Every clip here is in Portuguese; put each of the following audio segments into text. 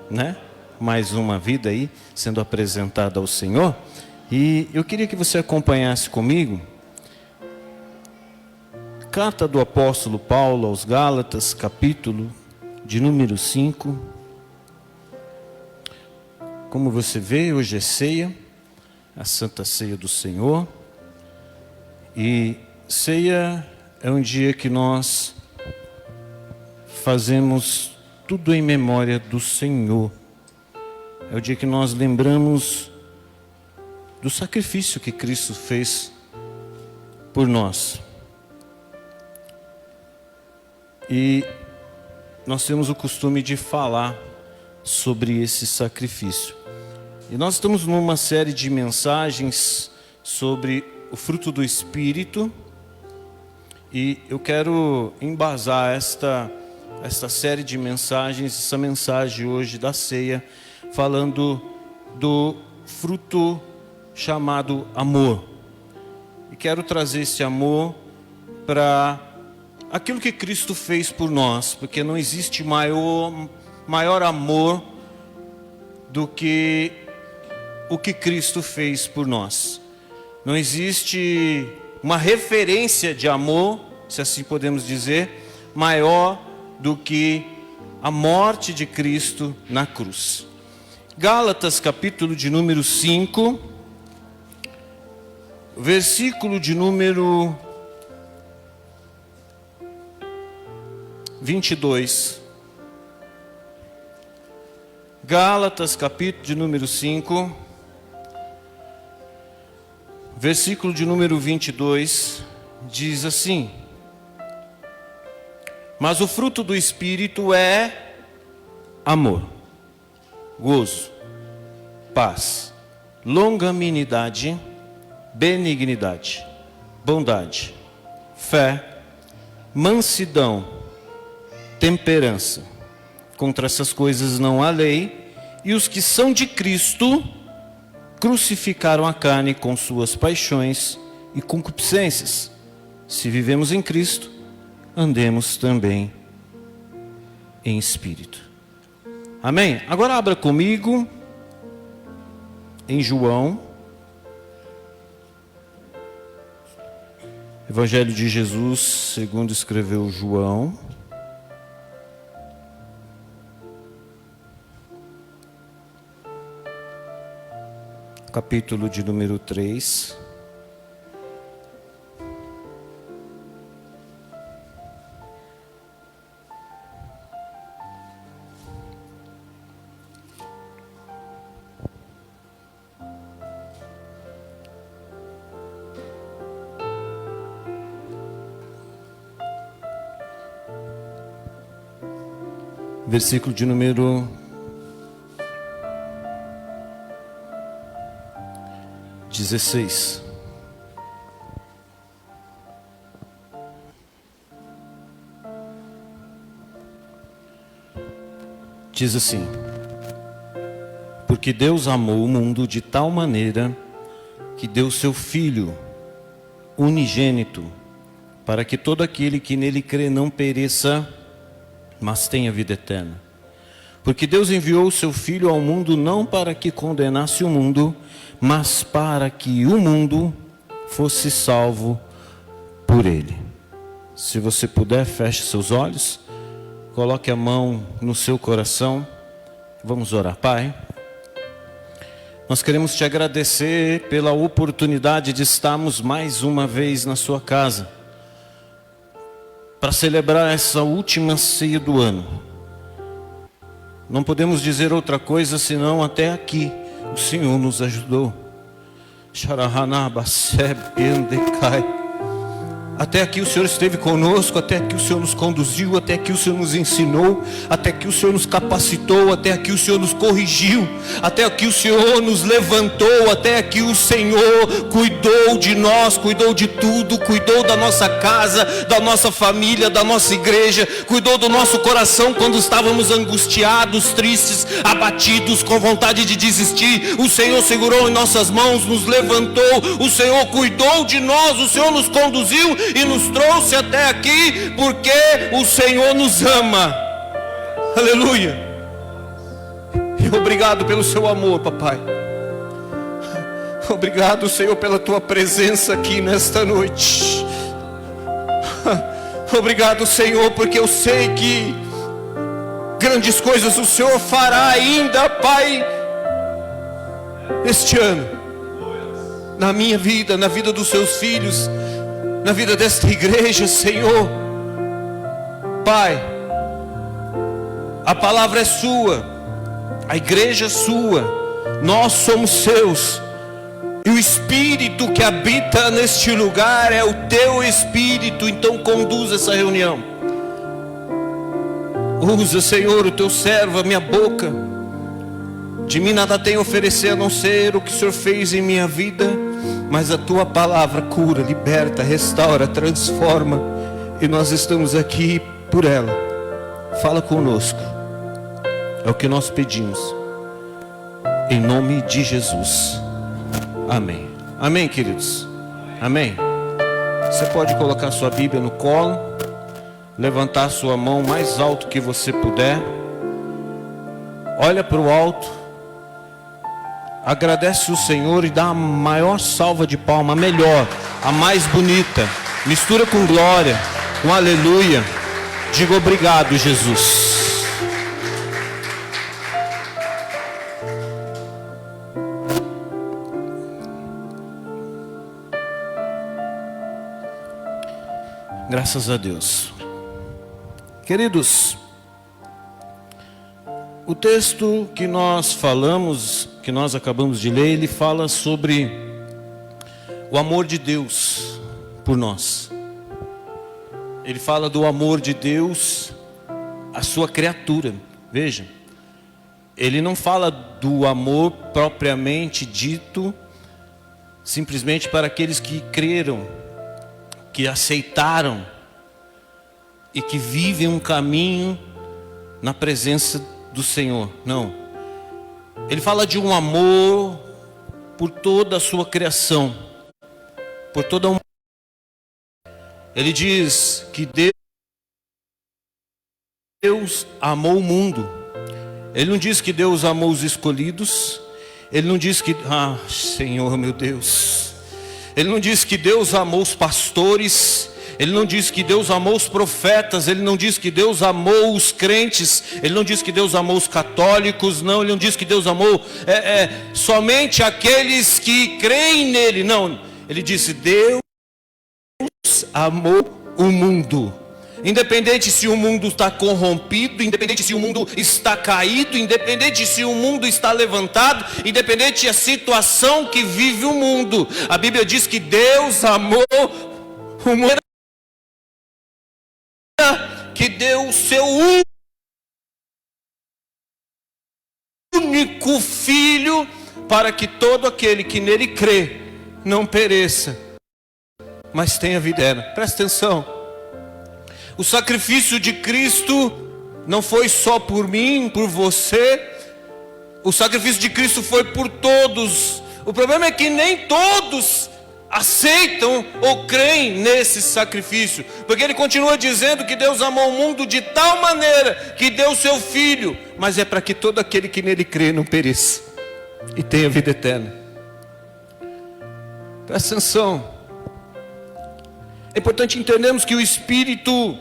né? Mais uma vida aí sendo apresentada ao Senhor. E eu queria que você acompanhasse comigo carta do apóstolo Paulo aos Gálatas, capítulo de número 5. Como você vê, hoje é ceia, a Santa Ceia do Senhor. E ceia é um dia que nós fazemos tudo em memória do Senhor. É o dia que nós lembramos do sacrifício que Cristo fez por nós. E nós temos o costume de falar sobre esse sacrifício. E nós estamos numa série de mensagens sobre o fruto do Espírito. E eu quero embasar esta série de mensagens, essa mensagem hoje da ceia, falando do fruto chamado amor. E quero trazer esse amor para aquilo que Cristo fez por nós, porque não existe maior amor do que o que Cristo fez por nós. Não existe uma referência de amor, se assim podemos dizer, maior do que a morte de Cristo na cruz. Gálatas, capítulo de número 5, versículo de número 22. Gálatas, capítulo de número 5, versículo de número 22, diz assim: mas o fruto do Espírito é amor, gozo, paz, longanimidade, benignidade, bondade, fé, mansidão, temperança. Contra essas coisas não há lei. E os que são de Cristo crucificaram a carne com suas paixões e concupiscências. Se vivemos em Cristo, andemos também em espírito. Amém? Agora abra comigo em João, Evangelho de Jesus segundo escreveu João, capítulo de número 3. Versículo de número 16. Diz assim: porque Deus amou o mundo de tal maneira que deu seu Filho unigênito, para que todo aquele que nele crê não pereça, mas tenha vida eterna. Porque Deus enviou o seu Filho ao mundo não para que condenasse o mundo, mas para que o mundo fosse salvo por ele. Se você puder, feche seus olhos, coloque a mão no seu coração. Vamos orar. Pai, nós queremos te agradecer pela oportunidade de estarmos mais uma vez na sua casa, para celebrar essa última ceia do ano. Não podemos dizer outra coisa senão até aqui o Senhor nos ajudou. Até aqui o Senhor esteve conosco, até aqui o Senhor nos conduziu, até aqui o Senhor nos ensinou, até aqui o Senhor nos capacitou, até aqui o Senhor nos corrigiu, até aqui o Senhor nos levantou, até aqui o Senhor cuidou de nós, cuidou de tudo, cuidou da nossa casa, da nossa família, da nossa igreja, cuidou do nosso coração quando estávamos angustiados, tristes, abatidos, com vontade de desistir. O Senhor segurou em nossas mãos, nos levantou, o Senhor cuidou de nós, o Senhor nos conduziu e nos trouxe até aqui, porque o Senhor nos ama. Aleluia. Obrigado pelo seu amor, papai. Obrigado, Senhor, pela tua presença aqui nesta noite. Obrigado, Senhor, porque eu sei que grandes coisas o Senhor fará ainda, Pai, este ano, na minha vida, na vida dos seus filhos, na vida desta igreja, Senhor. Pai, a palavra é sua, a igreja é sua, nós somos seus. E o Espírito que habita neste lugar é o teu Espírito. Então conduz essa reunião. Usa, Senhor, o teu servo, a minha boca. De mim nada tenho a oferecer a não ser o que o Senhor fez em minha vida. Mas a tua palavra cura, liberta, restaura, transforma. E nós estamos aqui por ela. Fala conosco. É o que nós pedimos. Em nome de Jesus. Amém. Amém, queridos. Amém. Você pode colocar sua Bíblia no colo, levantar sua mão mais alto que você puder. Olha para o alto. Agradece o Senhor e dá a maior salva de palma, a melhor, a mais bonita. Mistura com glória, com aleluia. Diga obrigado, Jesus. Graças a Deus. Queridos, o texto que nós falamos, que nós acabamos de ler, ele fala sobre o amor de Deus por nós. Ele fala do amor de Deus à sua criatura. Veja, ele não fala do amor propriamente dito, simplesmente para aqueles que creram, que aceitaram e que vivem um caminho na presença do Senhor. Não. Ele fala de um amor por toda a sua criação, por toda a humanidade. Ele diz que Deus amou o mundo. Ele não diz que Deus amou os escolhidos. Ele não diz que, Senhor meu Deus, ele não diz que Deus amou os pastores. Ele não diz que Deus amou os profetas. Ele não diz que Deus amou os crentes. Ele não diz que Deus amou os católicos. Não, ele não diz que Deus amou somente aqueles que creem nele. Não, ele disse: Deus amou o mundo. Independente se o mundo está corrompido, independente se o mundo está caído, independente se o mundo está levantado, independente da situação que vive o mundo, a Bíblia diz que Deus amou o mundo, que deu o seu único filho, para que todo aquele que nele crê não pereça, mas tenha vida eterna. Presta atenção. O sacrifício de Cristo não foi só por mim, por você. O sacrifício de Cristo foi por todos. O problema é que nem todos aceitam ou creem nesse sacrifício, porque ele continua dizendo que Deus amou o mundo de tal maneira que deu o seu filho, mas é para que todo aquele que nele crê não pereça e tenha vida eterna. Presta atenção. É importante entendermos que o Espírito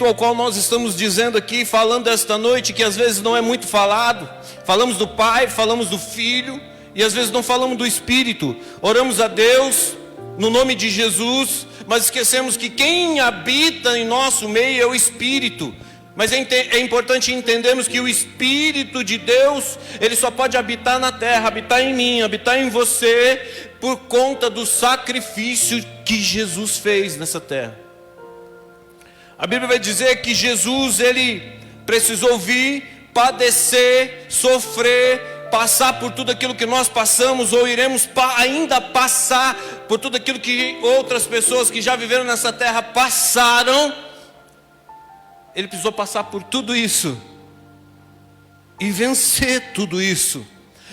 ao qual nós estamos dizendo aqui, falando esta noite, que às vezes não é muito falado. Falamos do Pai, falamos do Filho, e às vezes não falamos do Espírito. Oramos a Deus no nome de Jesus, mas esquecemos que quem habita em nosso meio é o Espírito. Mas é importante entendermos que o Espírito de Deus, ele só pode habitar na terra, habitar em mim, habitar em você, por conta do sacrifício que Jesus fez nessa terra. A Bíblia vai dizer que Jesus, ele precisou vir, padecer, sofrer, passar por tudo aquilo que nós passamos, ou iremos ainda passar por tudo aquilo que outras pessoas que já viveram nessa terra passaram. Ele precisou passar por tudo isso e vencer tudo isso.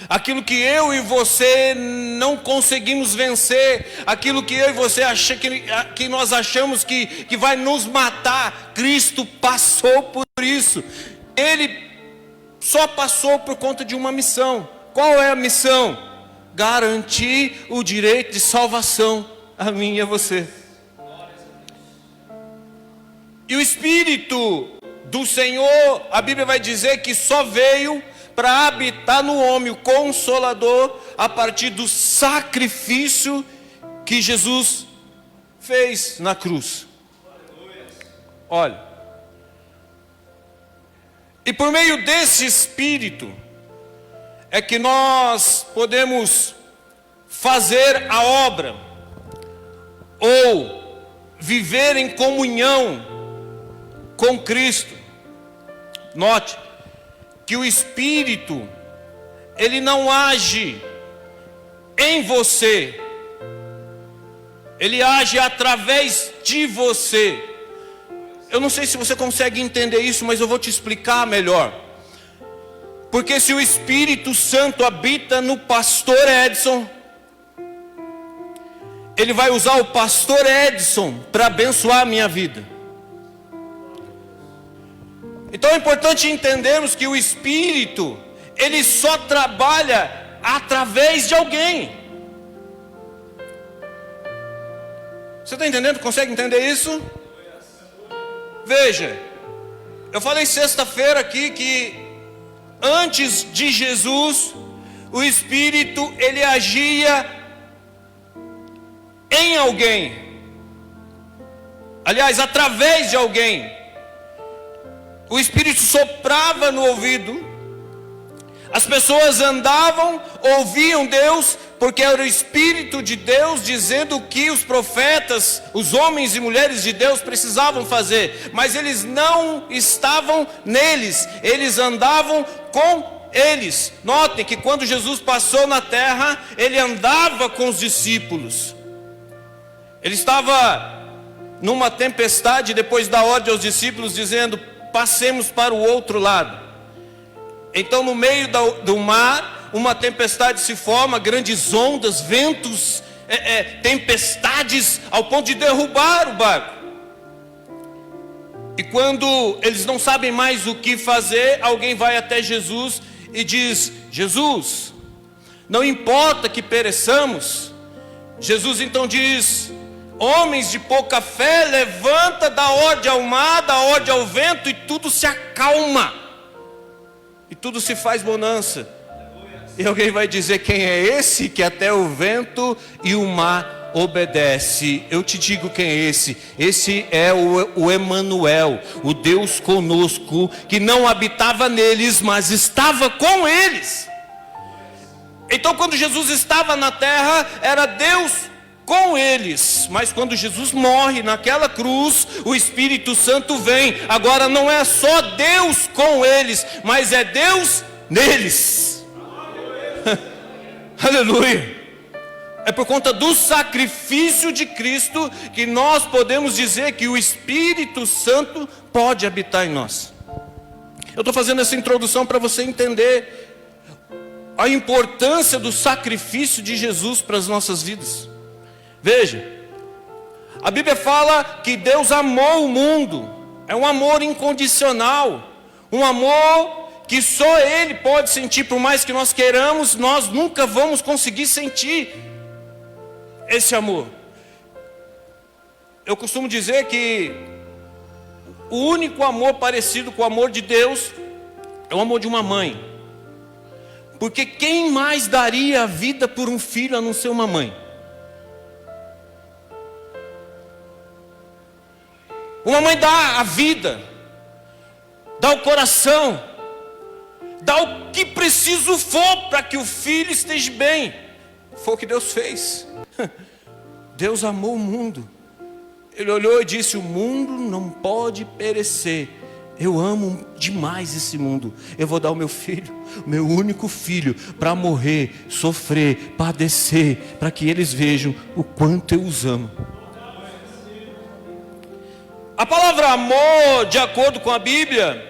Aquilo que eu e você não conseguimos vencer, aquilo que eu e você que nós achamos que vai nos matar, Cristo passou por isso. Ele só passou por conta de uma missão. Qual é a missão? Garantir o direito de salvação a mim e a você. E o Espírito do Senhor, a Bíblia vai dizer que só veio para habitar no homem, o Consolador, a partir do sacrifício que Jesus fez na cruz. Olha, e por meio desse Espírito é que nós podemos fazer a obra, ou viver em comunhão com Cristo. Note que o Espírito, ele não age em você, ele age através de você. Eu não sei se você consegue entender isso, mas eu vou te explicar melhor. Porque se o Espírito Santo habita no pastor Edson, ele vai usar o pastor Edson para abençoar a minha vida. Então é importante entendermos que o Espírito, ele só trabalha através de alguém. Você está entendendo? Consegue entender isso? Veja, eu falei sexta-feira aqui que antes de Jesus, o Espírito, ele agia em alguém. Aliás, através de alguém. O Espírito soprava no ouvido, as pessoas andavam, ouviam Deus, porque era o Espírito de Deus dizendo o que os profetas, os homens e mulheres de Deus precisavam fazer, mas eles não estavam neles, eles andavam com eles. Notem que quando Jesus passou na terra, ele andava com os discípulos, ele estava numa tempestade, depois da ordem aos discípulos dizendo: passemos para o outro lado. Então no meio do mar, uma tempestade se forma, grandes ondas, ventos, tempestades, ao ponto de derrubar o barco. E quando eles não sabem mais o que fazer, alguém vai até Jesus e diz: Jesus, não importa que pereçamos. Jesus então diz: homens de pouca fé, levanta, dá ordem ao mar, dá ordem ao vento, e tudo se acalma, e tudo se faz bonança. E alguém vai dizer: quem é esse que até o vento e o mar obedece? Eu te digo quem é esse. Esse é o Emanuel, o Deus conosco, que não habitava neles, mas estava com eles. Então quando Jesus estava na terra, era Deus com eles, mas quando Jesus morre naquela cruz, o Espírito Santo vem. Agora não é só Deus com eles, mas é Deus neles. Aleluia. É por conta do sacrifício de Cristo que nós podemos dizer que o Espírito Santo pode habitar em nós. Eu estou fazendo essa introdução para você entender a importância do sacrifício de Jesus para as nossas vidas. Veja, a Bíblia fala que Deus amou o mundo, é um amor incondicional, um amor que só Ele pode sentir. Por mais que nós queiramos, nós nunca vamos conseguir sentir esse amor. Eu costumo dizer que o único amor parecido com o amor de Deus é o amor de uma mãe, porque quem mais daria a vida por um filho a não ser uma mãe? Uma mãe dá a vida, dá o coração, dá o que preciso for para que o filho esteja bem. Foi o que Deus fez. Deus amou o mundo. Ele olhou e disse: o mundo não pode perecer. Eu amo demais esse mundo. Eu vou dar o meu filho, o meu único filho, para morrer, sofrer, padecer, para que eles vejam o quanto eu os amo. A palavra amor, de acordo com a Bíblia,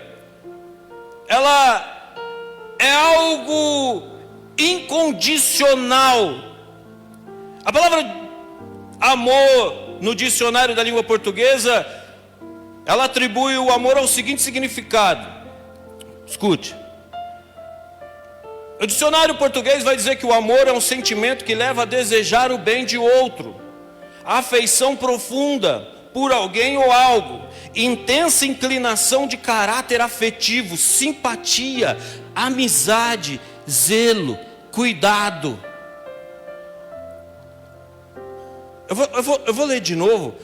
ela é algo incondicional. A palavra amor, no dicionário da língua portuguesa, ela atribui o amor ao seguinte significado. Escute: O dicionário português vai dizer que o amor é um sentimento que leva a desejar o bem de outro, afeição profunda por alguém ou algo, intensa inclinação de caráter afetivo, simpatia, amizade, zelo, cuidado. Eu vou ler de novo.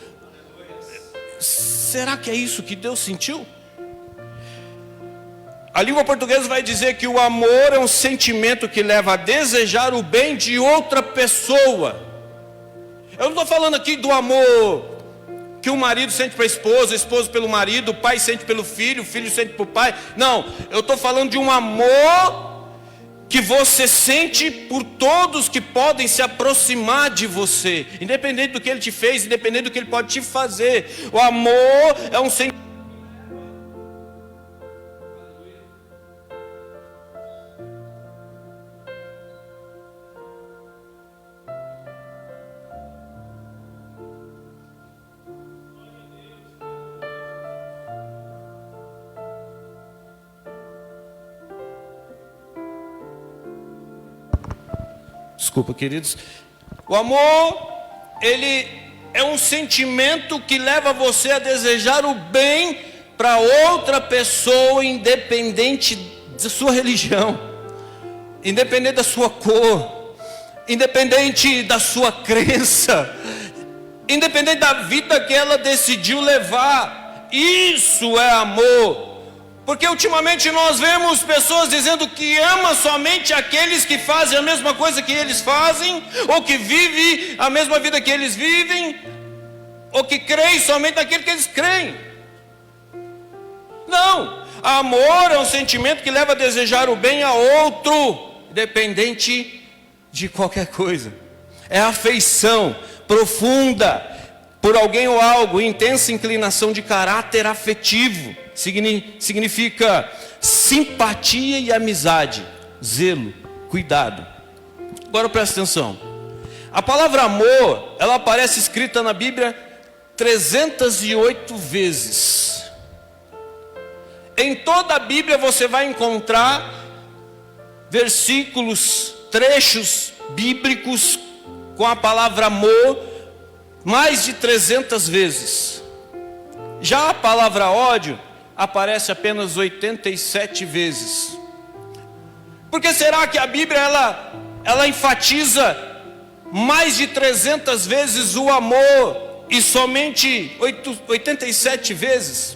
Será que é isso que Deus sentiu? A língua portuguesa vai dizer que o amor é um sentimento que leva a desejar o bem de outra pessoa. Eu não estou falando aqui do amor que o marido sente para a esposa pelo marido, o pai sente pelo filho, o filho sente para o pai. Não, eu estou falando de um amor que você sente por todos que podem se aproximar de você, independente do que ele te fez, independente do que ele pode te fazer. O amor é um sentimento. Desculpa, queridos. O amor, ele é um sentimento que leva você a desejar o bem para outra pessoa, independente da sua religião, independente da sua cor, independente da sua crença, independente da vida que ela decidiu levar. Isso é amor. Porque ultimamente nós vemos pessoas dizendo que ama somente aqueles que fazem a mesma coisa que eles fazem, ou que vivem a mesma vida que eles vivem, ou que creem somente naquilo que eles creem. Não, amor é um sentimento que leva a desejar o bem a outro, independente de qualquer coisa. É afeição profunda por alguém ou algo, intensa inclinação de caráter afetivo. Significa simpatia e amizade, zelo, cuidado. Agora presta atenção. A palavra amor, ela aparece escrita na Bíblia 308 vezes. Em toda a Bíblia você vai encontrar versículos, trechos bíblicos com a palavra amor mais de 300 vezes. Já a palavra ódio aparece apenas 87 vezes. Por que será que a Bíblia ela enfatiza mais de 300 vezes o amor e somente 87 vezes?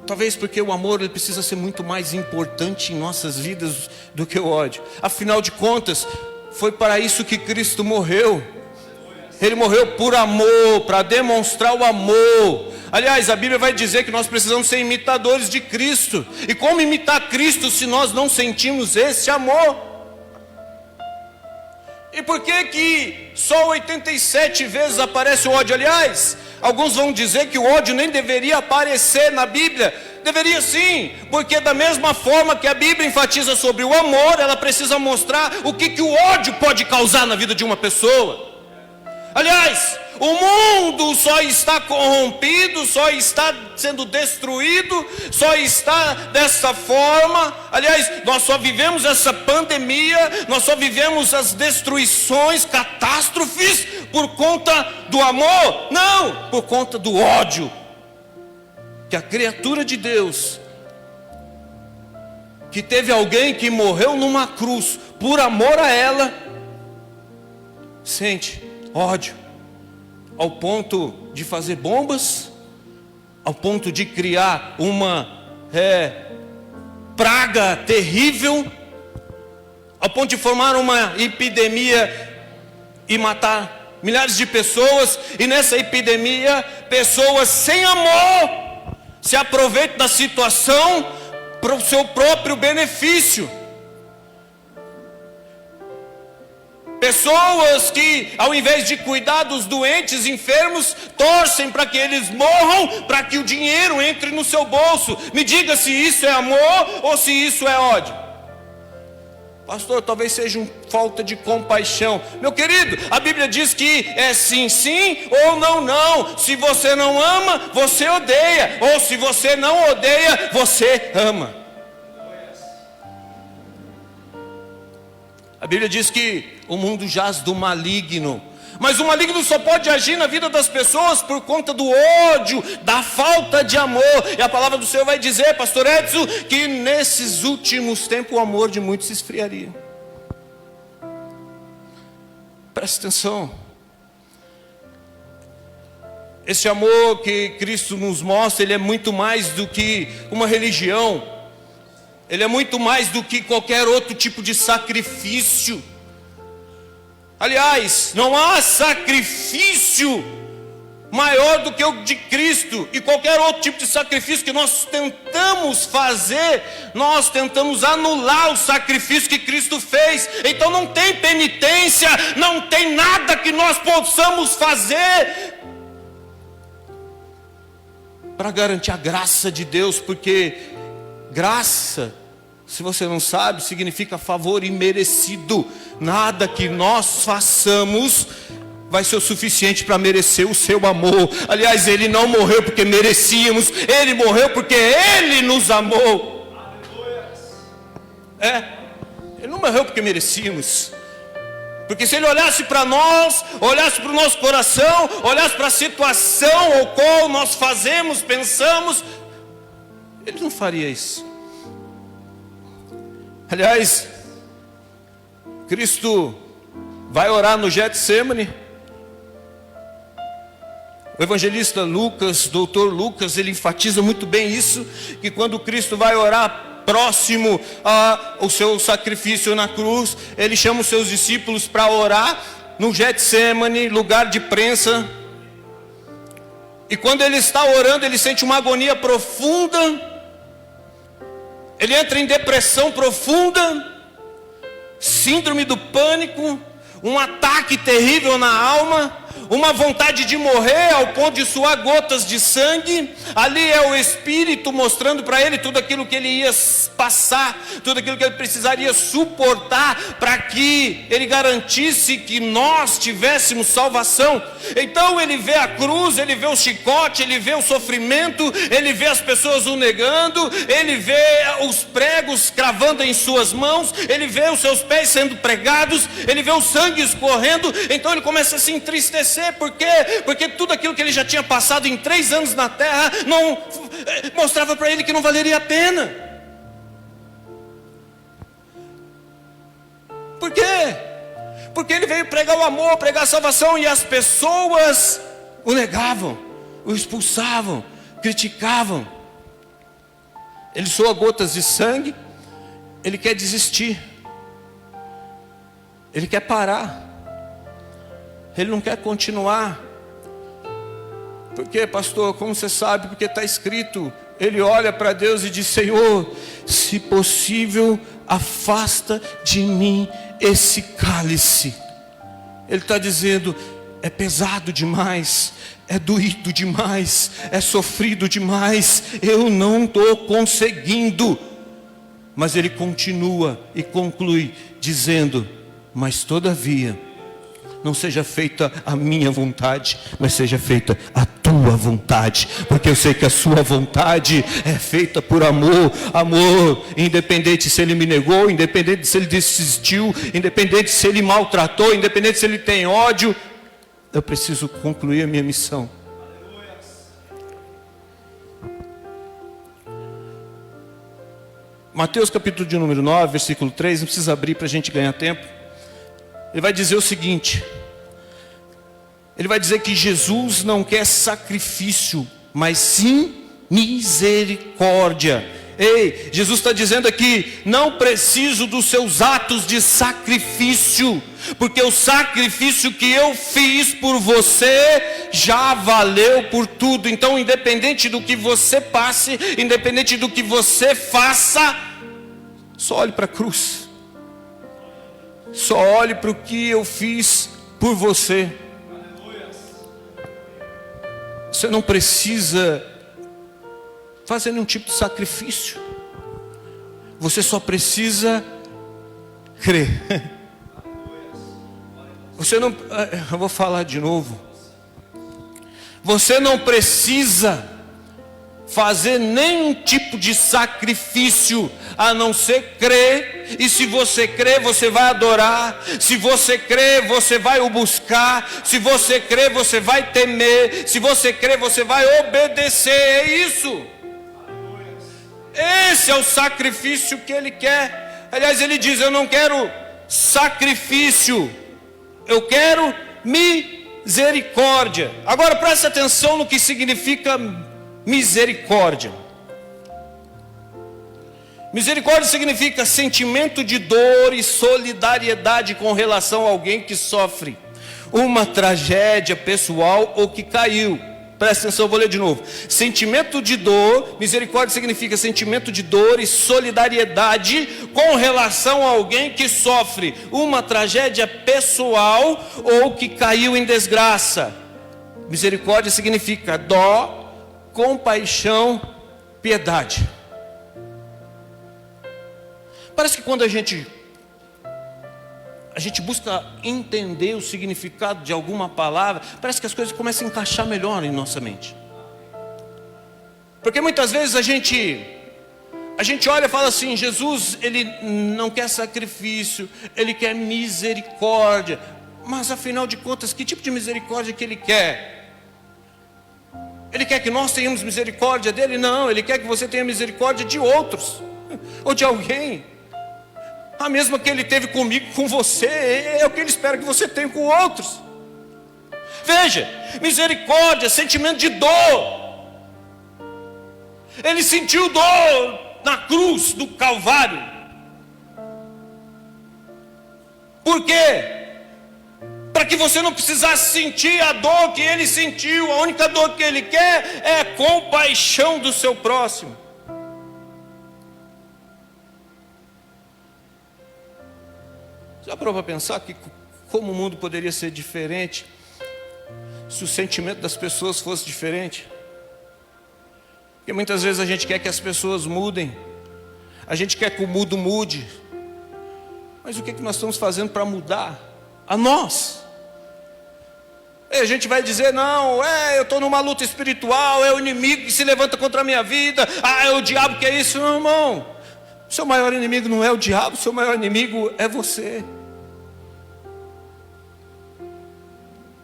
Talvez porque o amor ele precisa ser muito mais importante em nossas vidas do que o ódio. Afinal de contas, foi para isso que Cristo morreu. Ele morreu por amor, para demonstrar o amor. Aliás, a Bíblia vai dizer que nós precisamos ser imitadores de Cristo. E como imitar Cristo se nós não sentimos esse amor? E por que só 87 vezes aparece o ódio? Aliás, alguns vão dizer que o ódio nem deveria aparecer na Bíblia. Deveria sim, porque da mesma forma que a Bíblia enfatiza sobre o amor, ela precisa mostrar o que o ódio pode causar na vida de uma pessoa. Aliás, o mundo só está corrompido, só está sendo destruído, só está dessa forma. Aliás, nós só vivemos essa pandemia, nós só vivemos as destruições, catástrofes por conta do amor? Não, por conta do ódio. Que a criatura de Deus, que teve alguém que morreu numa cruz por amor a ela, sente ódio, ao ponto de fazer bombas, ao ponto de criar uma praga terrível, ao ponto de formar uma epidemia e matar milhares de pessoas. E nessa epidemia, pessoas sem amor se aproveitam da situação para o seu próprio benefício. Pessoas que, ao invés de cuidar dos doentes, enfermos, torcem para que eles morram, para que o dinheiro entre no seu bolso. Me diga se isso é amor ou se isso é ódio. Pastor, talvez seja falta de compaixão. Meu querido, a Bíblia diz que é sim, sim, ou não, não. Se você não ama, você odeia. Ou se você não odeia, você ama. A Bíblia diz que o mundo jaz do maligno. Mas o maligno só pode agir na vida das pessoas por conta do ódio, da falta de amor. E a palavra do Senhor vai dizer, pastor Edson, que nesses últimos tempos o amor de muitos se esfriaria. Presta atenção. Esse amor que Cristo nos mostra, ele é muito mais do que uma religião. Ele é muito mais do que qualquer outro tipo de sacrifício. Aliás, não há sacrifício maior do que o de Cristo. E qualquer outro tipo de sacrifício que nós tentamos fazer, nós tentamos anular o sacrifício que Cristo fez. Então não tem penitência, não tem nada que nós possamos fazer para garantir a graça de Deus, porque graça, se você não sabe, significa favor imerecido. Nada que nós façamos vai ser o suficiente para merecer o seu amor. Aliás, Ele não morreu porque merecíamos, Ele morreu porque Ele nos amou. Ele não morreu porque merecíamos. Porque se Ele olhasse para nós, olhasse para o nosso coração, olhasse para a situação ao qual nós fazemos, pensamos, Ele não faria isso. Aliás, Cristo vai orar no Getsemane. O evangelista Lucas, doutor Lucas, ele enfatiza muito bem isso, que quando Cristo vai orar próximo ao seu sacrifício na cruz, ele chama os seus discípulos para orar no Getsemane, lugar de prensa. E quando ele está orando, ele sente uma agonia profunda. Ele entra em depressão profunda, síndrome do pânico, um ataque terrível na alma, uma vontade de morrer ao ponto de suar gotas de sangue. Ali é o Espírito mostrando para ele tudo aquilo que ele ia passar, tudo aquilo que ele precisaria suportar para que ele garantisse que nós tivéssemos salvação. Então ele vê a cruz, ele vê o chicote, ele vê o sofrimento, ele vê as pessoas o negando, ele vê os pregos cravando em suas mãos, ele vê os seus pés sendo pregados, ele vê o sangue escorrendo. Então ele começa a se entristecer. Por quê? Porque tudo aquilo que ele já tinha passado em 3 anos na terra não mostrava para ele que não valeria a pena. Por quê? Porque ele veio pregar o amor, pregar a salvação, e as pessoas o negavam, o expulsavam, criticavam. Ele soa gotas de sangue, ele quer desistir, ele quer parar. Ele não quer continuar. Por quê, pastor? Como você sabe? Porque está escrito. Ele olha para Deus e diz: Senhor, se possível, afasta de mim esse cálice. Ele está dizendo: é pesado demais, é doído demais, é sofrido demais, eu não estou conseguindo. Mas ele continua e conclui dizendo: mas todavia, não seja feita a minha vontade, mas seja feita a tua vontade, porque eu sei que a sua vontade é feita por amor. Amor, independente se ele me negou, independente se ele desistiu, independente se ele maltratou, independente se ele tem ódio, eu preciso concluir a minha missão. Mateus capítulo de número 9, versículo 3, não precisa abrir para a gente ganhar tempo. Ele vai dizer o seguinte: ele vai dizer que Jesus não quer sacrifício, mas sim misericórdia. Ei, Jesus está dizendo aqui: não preciso dos seus atos de sacrifício, porque o sacrifício que eu fiz por você já valeu por tudo. Então, independente do que você passe, independente do que você faça, só olhe para a cruz. Só olhe para o que eu fiz por você. Você não precisa fazer nenhum tipo de sacrifício. Você só precisa crer. Você não, eu vou falar de novo. Você não precisa fazer nenhum tipo de sacrifício, a não ser crer. E se você crer, você vai adorar. Se você crer, você vai o buscar. Se você crer, você vai temer. Se você crer, você vai obedecer. É isso. Esse é o sacrifício que Ele quer. Aliás, Ele diz: eu não quero sacrifício, eu quero misericórdia. Agora preste atenção no que significa misericórdia. Misericórdia significa sentimento de dor e solidariedade com relação a alguém que sofre uma tragédia pessoal ou que caiu. Presta atenção, eu vou ler de novo. Sentimento de dor, misericórdia significa sentimento de dor e solidariedade com relação a alguém que sofre uma tragédia pessoal ou que caiu em desgraça. Misericórdia significa dó, compaixão, piedade. Parece que quando a gente busca entender o significado de alguma palavra, parece que as coisas começam a encaixar melhor em nossa mente. Porque muitas vezes a gente olha e fala assim: Jesus, Ele não quer sacrifício, Ele quer misericórdia. Mas afinal de contas, que tipo de misericórdia que Ele quer? Ele quer que nós tenhamos misericórdia dEle? Não, Ele quer que você tenha misericórdia de outros, ou de alguém. A mesma que Ele teve comigo, com você, é o que Ele espera que você tenha com outros. Veja, misericórdia, sentimento de dor. Ele sentiu dor na cruz do Calvário. Por quê? Para que você não precisasse sentir a dor que Ele sentiu. A única dor que Ele quer é a compaixão do seu próximo. Já parou para pensar que como o mundo poderia ser diferente se o sentimento das pessoas fosse diferente? Porque muitas vezes a gente quer que as pessoas mudem, a gente quer que o mundo mude, mas o que nós estamos fazendo para mudar a nós? E a gente vai dizer: não, eu estou numa luta espiritual, é o inimigo que se levanta contra a minha vida, é o diabo que é isso. Não, irmão, seu maior inimigo não é o diabo, seu maior inimigo é você.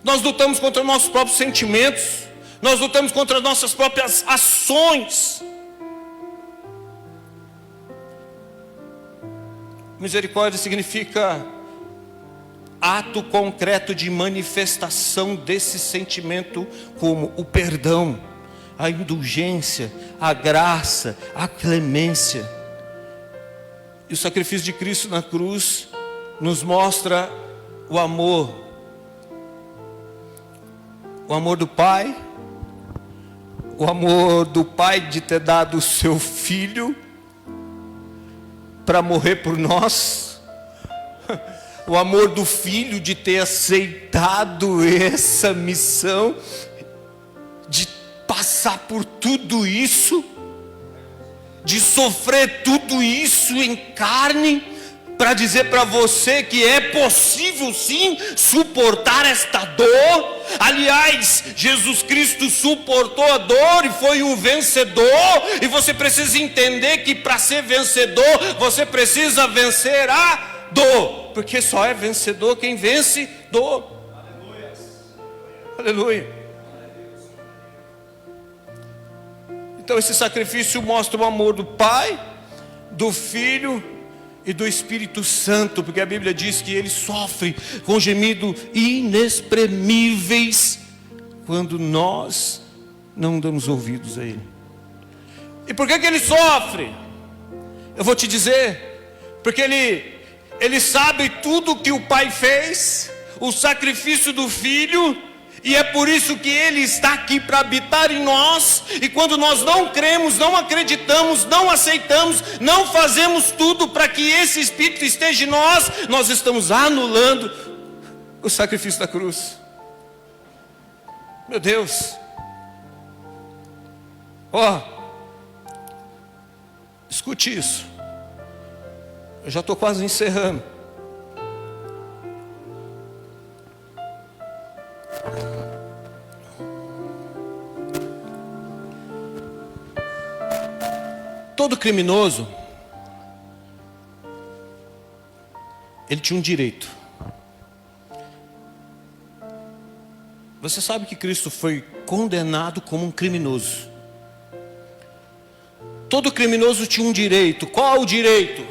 Nós lutamos contra nossos próprios sentimentos, nós lutamos contra nossas próprias ações. Misericórdia significa ato concreto de manifestação desse sentimento, como o perdão, a indulgência, a graça, a clemência. E o sacrifício de Cristo na cruz nos mostra o amor do Pai, o amor do Pai de ter dado o seu Filho para morrer por nós, o amor do Filho de ter aceitado essa missão, de passar por tudo isso, de sofrer tudo isso em carne, para dizer para você que é possível sim suportar esta dor. Aliás, Jesus Cristo suportou a dor e foi um vencedor. E você precisa entender que para ser vencedor, você precisa vencer a dor, porque só é vencedor quem vence dor. Aleluia. Aleluia. Então esse sacrifício mostra o amor do Pai, do Filho e do Espírito Santo, porque a Bíblia diz que Ele sofre com gemidos inexprimíveis quando nós não damos ouvidos a Ele. E por que Ele sofre? Eu vou te dizer, porque Ele sabe tudo que o Pai fez, o sacrifício do Filho, e é por isso que Ele está aqui para habitar em nós. E quando nós não cremos, não acreditamos, não aceitamos, não fazemos tudo para que esse Espírito esteja em nós, nós estamos anulando o sacrifício da cruz. Meu Deus. Escute isso. Eu já estou quase encerrando. Todo criminoso, ele tinha um direito. Você sabe que Cristo foi condenado como um criminoso. Todo criminoso tinha um direito. Qual o direito?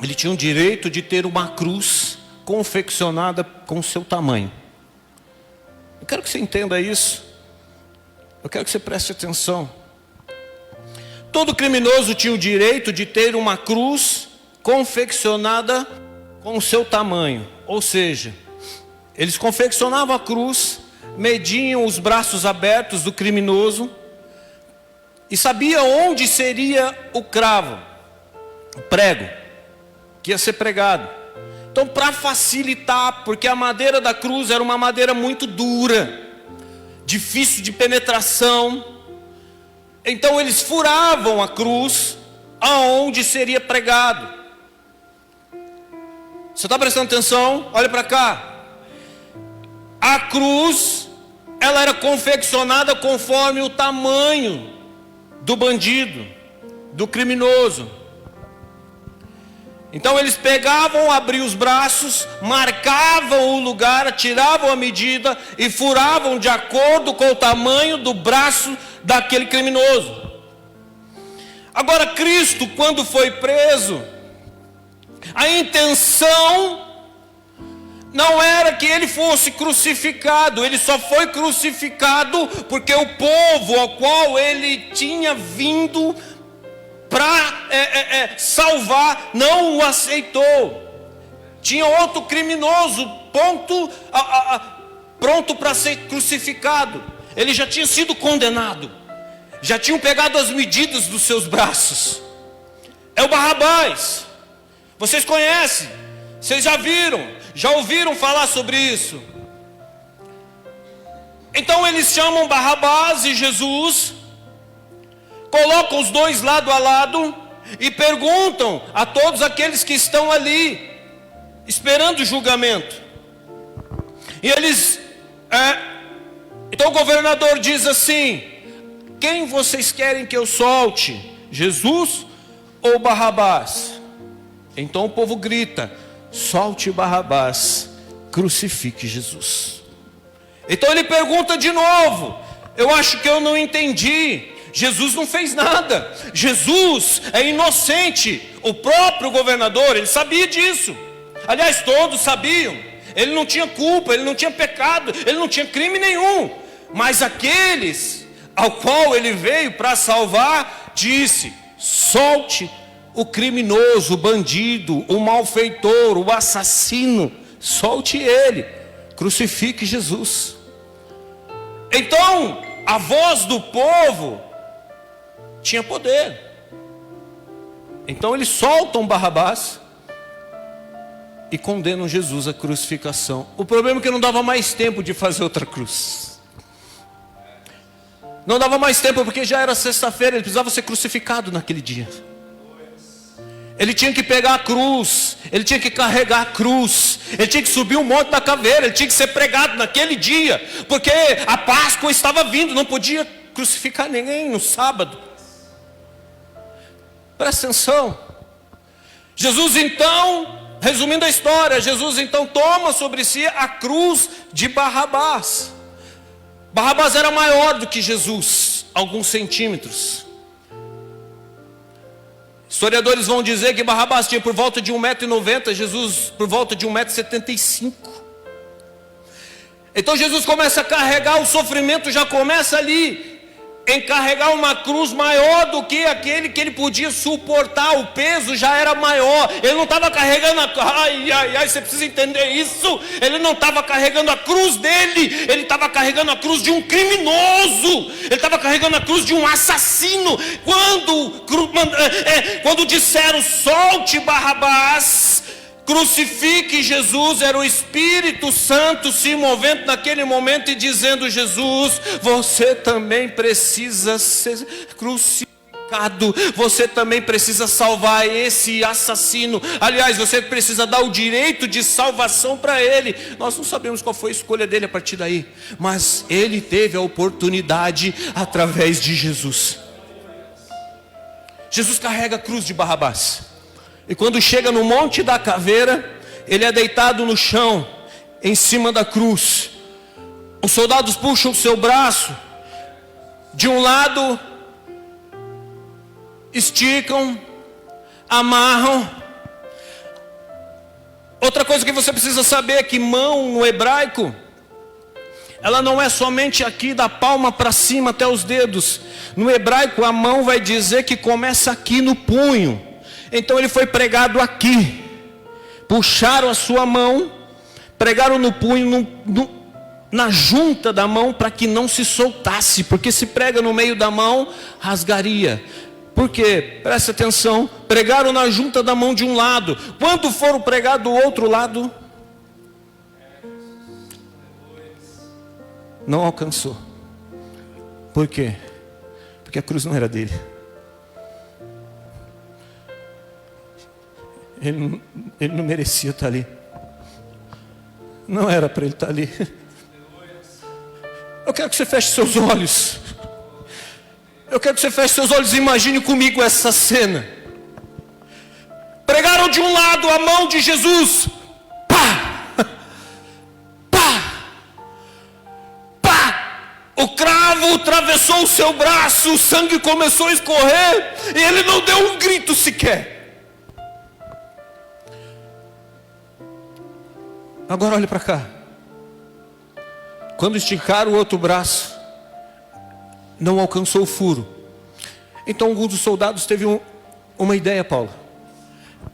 Ele tinha um direito de ter uma cruz confeccionada com o seu tamanho. Eu quero que você entenda isso. Eu quero que você preste atenção. Todo criminoso tinha o direito de ter uma cruz confeccionada com o seu tamanho. Ou seja, eles confeccionavam a cruz, mediam os braços abertos do criminoso e sabia onde seria o cravo, o prego, que ia ser pregado. Então, para facilitar, porque a madeira da cruz era uma madeira muito dura, difícil de penetração, então eles furavam a cruz aonde seria pregado. Você está prestando atenção? Olha para cá. A cruz, ela era confeccionada conforme o tamanho do bandido, do criminoso. Então eles pegavam, abriam os braços, marcavam o lugar, tiravam a medida e furavam de acordo com o tamanho do braço daquele criminoso. Agora Cristo, quando foi preso, a intenção não era que ele fosse crucificado. Ele só foi crucificado porque o povo ao qual ele tinha vindo para salvar não o aceitou. Tinha outro criminoso pronto para ser crucificado. Ele já tinha sido condenado, já tinham pegado as medidas dos seus braços. É o Barrabás. Vocês conhecem, vocês já viram, já ouviram falar sobre isso. Então eles chamam Barrabás e Jesus, colocam os dois lado a lado e perguntam a todos aqueles que estão ali, esperando o julgamento. E eles, então o governador diz assim: quem vocês querem que eu solte? Jesus ou Barrabás? Então o povo grita: solte Barrabás, crucifique Jesus. Então ele pergunta de novo: eu acho que eu não entendi. Jesus não fez nada, Jesus é inocente. O próprio governador, ele sabia disso. Aliás, todos sabiam. Ele não tinha culpa, ele não tinha pecado, ele não tinha crime nenhum. Mas aqueles ao qual ele veio para salvar, disse: solte o criminoso, o bandido, o malfeitor, o assassino, solte ele, crucifique Jesus. Então a voz do povo tinha poder. Então eles soltam Barrabás e condenam Jesus à crucificação. O problema é que não dava mais tempo de fazer outra cruz. Não dava mais tempo, porque já era sexta-feira, ele precisava ser crucificado naquele dia. Ele tinha que pegar a cruz, ele tinha que carregar a cruz, ele tinha que subir o monte da caveira, ele tinha que ser pregado naquele dia, porque a Páscoa estava vindo, não podia crucificar ninguém no sábado. Presta atenção. Jesus então, resumindo a história, Jesus então toma sobre si a cruz de Barrabás. Barrabás era maior do que Jesus, alguns centímetros. Historiadores vão dizer que Barrabás tinha por volta de 1,90 m, Jesus por volta de 1,75 m. Então Jesus começa a carregar, o sofrimento já começa ali, em carregar uma cruz maior do que aquele que ele podia suportar. O peso já era maior. Ele não estava carregando você precisa entender isso. Ele não estava carregando a cruz dele, ele estava carregando a cruz de um criminoso, ele estava carregando a cruz de um assassino. Quando disseram solte Barrabás, crucifique Jesus, era o Espírito Santo se movendo naquele momento e dizendo: Jesus, você também precisa ser crucificado, você também precisa salvar esse assassino. Aliás, você precisa dar o direito de salvação para ele. Nós não sabemos qual foi a escolha dele a partir daí, mas ele teve a oportunidade através de Jesus. Jesus carrega a cruz de Barrabás. E quando chega no Monte da Caveira, ele é deitado no chão, em cima da cruz. Os soldados puxam o seu braço. De um lado, esticam, amarram. Outra coisa que você precisa saber é que mão no hebraico, ela não é somente aqui da palma para cima até os dedos. No hebraico a mão vai dizer que começa aqui no punho. Então ele foi pregado aqui. Puxaram a sua mão, pregaram no punho, na junta da mão, para que não se soltasse. Porque se prega no meio da mão, rasgaria. Por quê? Preste atenção. Pregaram na junta da mão de um lado. Quando foram pregar do outro lado, não alcançou. Por quê? Porque a cruz não era dele. Ele não merecia estar ali. Não era para ele estar ali. Eu quero que você feche seus olhos. Eu quero que você feche seus olhos e imagine comigo essa cena. Pregaram de um lado a mão de Jesus. Pá! Pá! Pá! O cravo atravessou o seu braço, o sangue começou a escorrer e ele não deu um grito sequer. Agora olhe para cá. Quando esticaram o outro braço, não alcançou o furo. Então alguns dos soldados teve uma ideia, Paulo.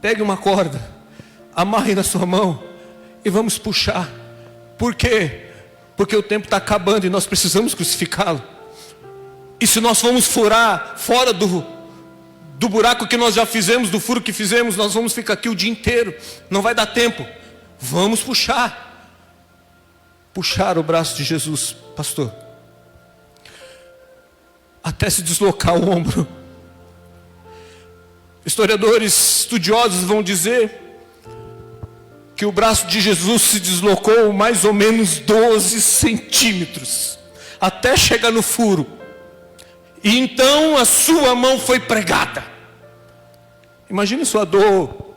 Pegue uma corda, amarre na sua mão e vamos puxar. Por quê? Porque o tempo está acabando e nós precisamos crucificá-lo. E se nós formos furar fora do buraco que nós já fizemos, do furo que fizemos, nós vamos ficar aqui o dia inteiro. Não vai dar tempo. Vamos puxar. Puxar o braço de Jesus, pastor, até se deslocar o ombro. Historiadores estudiosos vão dizer que o braço de Jesus se deslocou mais ou menos 12 centímetros, até chegar no furo. E então a sua mão foi pregada. Imagine sua dor.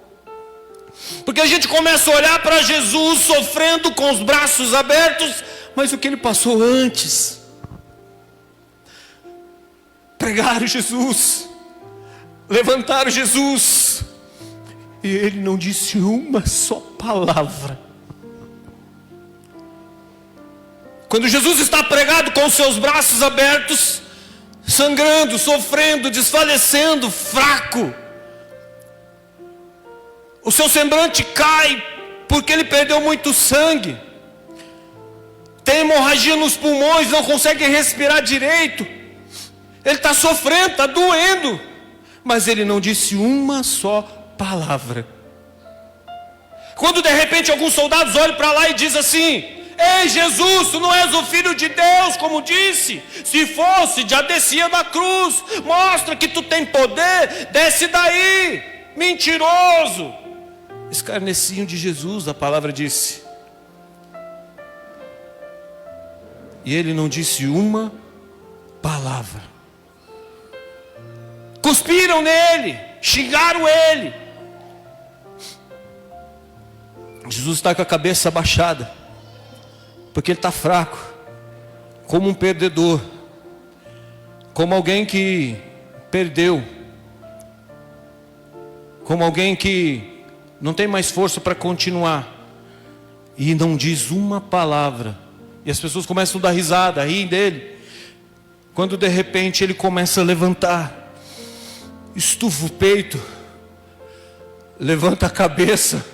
Porque a gente começa a olhar para Jesus sofrendo com os braços abertos, mas o que ele passou antes? Pregaram Jesus, levantaram Jesus, e ele não disse uma só palavra. Quando Jesus está pregado com os seus braços abertos, sangrando, sofrendo, desfalecendo, fraco, o seu semblante cai, porque ele perdeu muito sangue, tem hemorragia nos pulmões, não consegue respirar direito, ele está sofrendo, está doendo, mas ele não disse uma só palavra. Quando de repente alguns soldados olham para lá e dizem assim: ei Jesus, tu não és o Filho de Deus, como disse, se fosse já descia da cruz, mostra que tu tem poder, desce daí, mentiroso. Escarneciam de Jesus, a palavra disse. E ele não disse uma palavra. Cuspiram nele, xingaram ele. Jesus está com a cabeça abaixada, porque ele está fraco, como um perdedor, como alguém que perdeu, como alguém que não tem mais força para continuar, e não diz uma palavra, e as pessoas começam a dar risada, a rir dele, quando de repente ele começa a levantar, estufa o peito, levanta a cabeça,